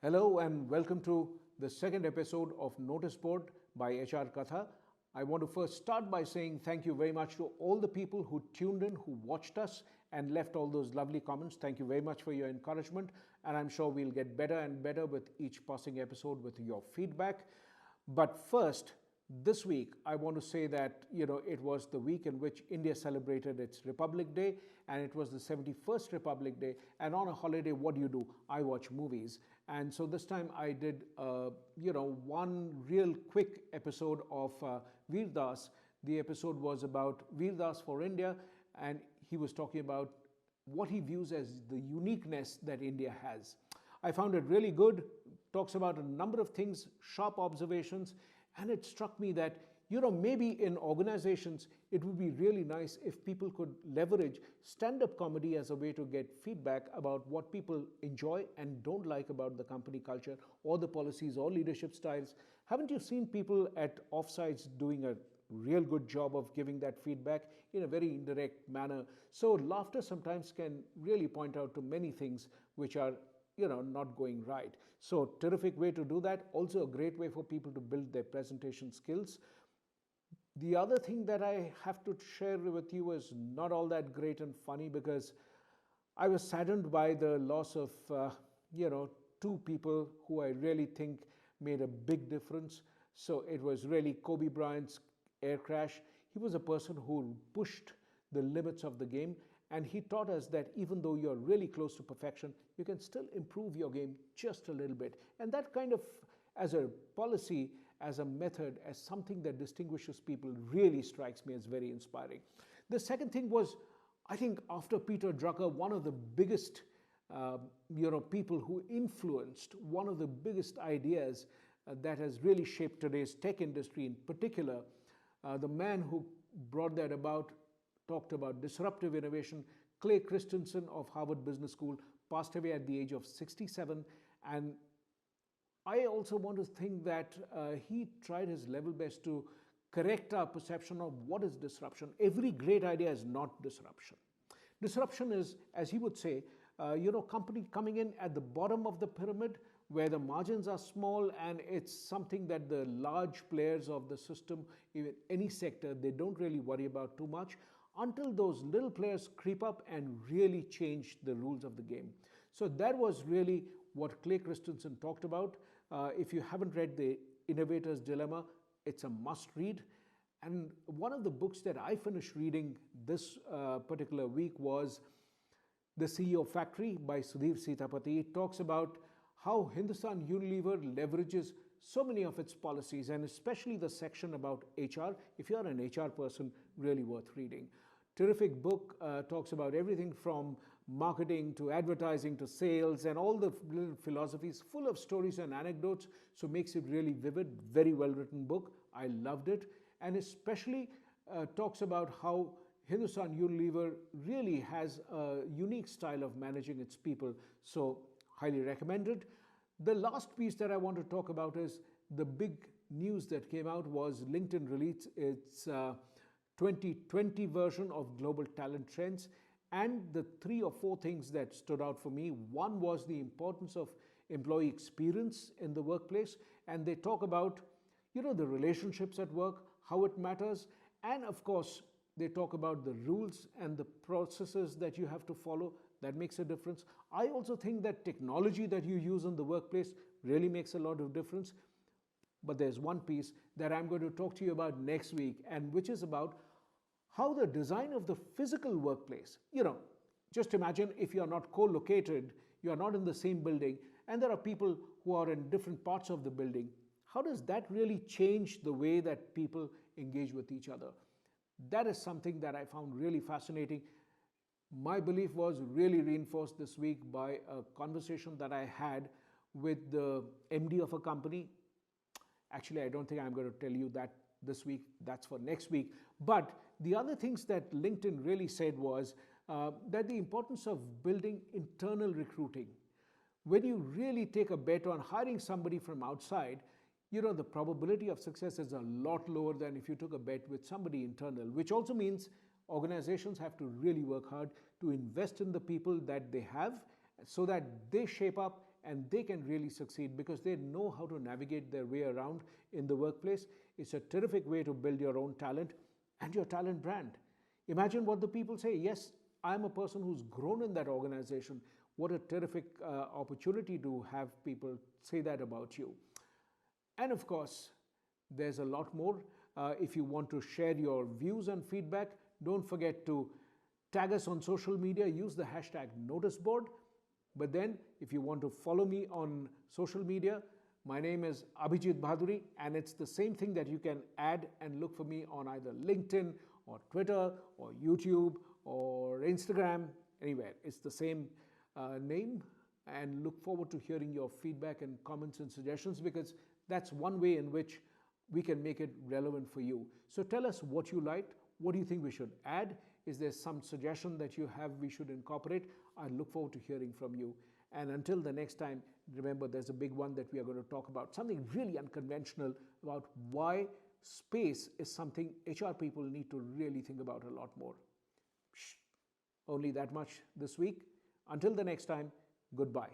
Hello and welcome to the second episode of Notice Board by HRKatha. I want to first start by saying thank you very much to all the people who tuned in, who watched us and left all those lovely comments. Thank you very much for your encouragement, and I'm sure we'll get better and better with each passing episode with your feedback. But first, this week, I want to say that it was the week in which India celebrated its Republic Day, and it was the 71st Republic Day. And on a holiday, what do? I watch movies, and so this time I did one real quick episode of Veer Das. The episode was about Veer Das for India, and he was talking about what he views as the uniqueness that India has. I found it really good. Talks about a number of things, sharp observations. And it struck me that, maybe in organizations, it would be really nice if people could leverage stand-up comedy as a way to get feedback about what people enjoy and don't like about the company culture or the policies or leadership styles. Haven't you seen people at offsites doing a real good job of giving that feedback in a very indirect manner? So laughter sometimes can really point out to many things which are not going right. So terrific way to do that. Also a great way for people to build their presentation skills. The other thing that I have to share with you is not all that great and funny, because I was saddened by the loss of, two people who I really think made a big difference. So it was really Kobe Bryant's air crash. He was a person who pushed the limits of the game. And he taught us that even though you're really close to perfection, you can still improve your game just a little bit. And that kind of, as a policy, as a method, as something that distinguishes people, really strikes me as very inspiring. The second thing was, I think after Peter Drucker, one of the biggest people who influenced one of the biggest ideas that has really shaped today's tech industry in particular, the man who brought that about, talked about disruptive innovation. Clay Christensen of Harvard Business School passed away at the age of 67. And I also want to think that he tried his level best to correct our perception of what is disruption. Every great idea is not disruption. Disruption is, as he would say, company coming in at the bottom of the pyramid where the margins are small, and it's something that the large players of the system, even any sector, they don't really worry about too much, until those little players creep up and really change the rules of the game. So that was really what Clay Christensen talked about. If you haven't read The Innovator's Dilemma, it's a must read. And one of the books that I finished reading this particular week was The CEO Factory by Sudhir Sitapati. It talks about how Hindustan Unilever leverages so many of its policies, and especially the section about HR. If you're an HR person, really worth reading. Terrific book, talks about everything from marketing to advertising to sales and all the little philosophies, full of stories and anecdotes, so makes it really vivid. Very well written book. I loved it. And especially talks about how Hindustan Unilever really has a unique style of managing its people. So highly recommended. The last piece that I want to talk about is the big news that came out was LinkedIn released its 2020 version of Global Talent Trends. And the 3 or 4 things that stood out for me, one was the importance of employee experience in the workplace. And they talk about, the relationships at work, how it matters. And of course, they talk about the rules and the processes that you have to follow. That makes a difference. I also think that technology that you use in the workplace really makes a lot of difference. But there's one piece that I'm going to talk to you about next week, and which is about how the design of the physical workplace, just imagine if you're not co-located, you're not in the same building, and there are people who are in different parts of the building. How does that really change the way that people engage with each other? That is something that I found really fascinating. My belief was really reinforced this week by a conversation that I had with the MD of a company. Actually, I don't think I'm going to tell you that this week. That's for next week. But the other things that LinkedIn really said was that the importance of building internal recruiting. When you really take a bet on hiring somebody from outside, the probability of success is a lot lower than if you took a bet with somebody internal, which also means organizations have to really work hard to invest in the people that they have so that they shape up and they can really succeed because they know how to navigate their way around in the workplace. It's a terrific way to build your own talent and your talent brand. Imagine what the people say. Yes, I'm a person who's grown in that organization. What a terrific opportunity to have people say that about you. And of course, there's a lot more. If you want to share your views and feedback, don't forget to tag us on social media, use the hashtag noticeboard. But then if you want to follow me on social media, my name is Abhijit Bhaduri, and it's the same thing that you can add and look for me on either LinkedIn or Twitter or YouTube or Instagram, anywhere. It's the same name, and look forward to hearing your feedback and comments and suggestions, because that's one way in which we can make it relevant for you. So tell us what you liked. What do you think we should add? Is there some suggestion that you have we should incorporate? I look forward to hearing from you. And until the next time, remember there's a big one that we are going to talk about, something really unconventional about why space is something HR people need to really think about a lot more. Only that much this week. Until the next time, goodbye.